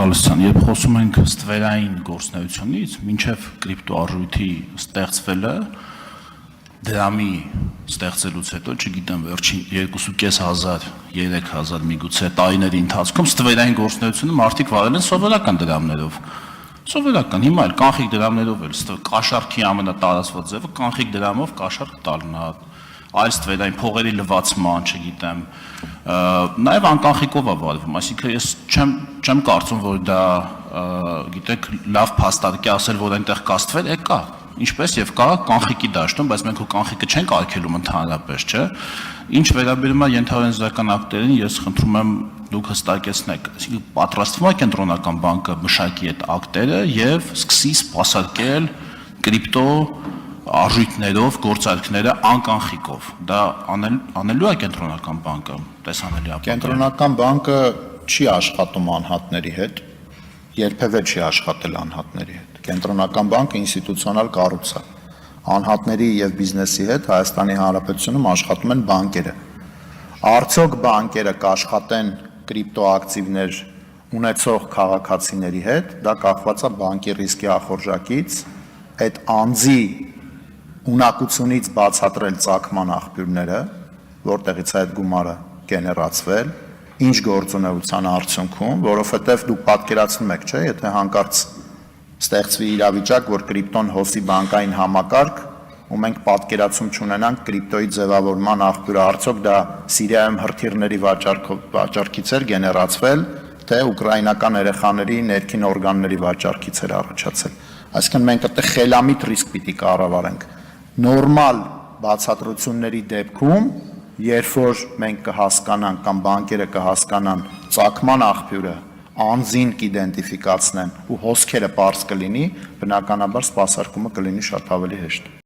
Պալստյան, երբ խոսում ենք ստվերային գործունեությունից, մինչև կրիպտոարժույթի ստեղծվելը, դրամի ստեղծելուց հետո, չգիտեմ, վերջին 2500-3000 միգուցե տարիների ընթացքում ստվերային գործունեությունը մարդիկ վարել են սովորական դրամներով։ Սովորական, հիմա էլ կանխիկ դրամներով էլ կաշառքի ամենատարածված ձևը կանխիկ դրամով կաշառք տալն է, այլ ստվերային փողերի լվացման, չգիտեմ, նաև անկանխիկով է վարվում, այսինքն ես չեմ կարծում, որ դա, գիտեք, լավ փաստարկի ասել, որ այնտեղ կա ստվեր, կա, ինչպես եւ կա կանխիկի դաշտում, բայց մենք ու կանխիկը չենք արգելում ընդհանրապես, չէ։ Ինչ վերաբերում է ենթաօրենսդրական ակտերին, ես խնդրում եմ դուք հստակեցնեք, այսինքն պատրաստվում է կենտրոնական բանկը մշակի այդ ակտերը եւ սկսի սպասարկել կրիպտո արժույթներով գործարքները անկանխիկով։ Դա անելու է կենտրոնական բանկը, տեսանելի ապա։ Կենտրոնական բանկը չի աշխատում անհատների հետ, երբևէ չի աշխատել անհատների հետ։ Կենտրոնական բանկը ինստիտուցիոնալ կառույց է։ Անհատների եւ բիզնեսի հետ Հայաստանի Հանրապետությունում աշխատում են բանկերը։ Արդյոք բանկերը կաշխատեն կրիպտոակտիվներ ունեցող քաղաքացիների հետ, դա կախված է բանկի ռիսկի ախորժակից, այդ անձի ունակությունից բացատրել ծագման աղբյուրները, որտեղից է այդ գումարը գեներացվել, ինչ գործունեության արդյունքում, որովհետև դուք պատկերացնում եք, չէ, եթե հանկարծ ստեղծվի իրավիճակ, որ կրիպտոն հոսի բանկային համակարգ, ու մենք պատկերացում չունենանք կրիպտոյի ձևավորման աղբյուրը, արդյոք դա Սիրիայում հրթիռների վաճառքից էր գեներացվել, թե ուկրաինական երեխաների ներքին օրգանների վաճառքից էր առաջացել։ Այսինքն մենք այդտեղ խելամիտ ռիսկ պիտի կառավարենք։ Նորմալ բացատրությունների դեպքում, երբ որ մենք կհասկանանք կամ բանկերը կհասկանան ծագման աղբյուրը, անձին կիդենտիֆիկացնեն ու հոսքերը պարզ կլինի, բնականաբար սպասարկումը կլինի շատ ավելի հեշտ։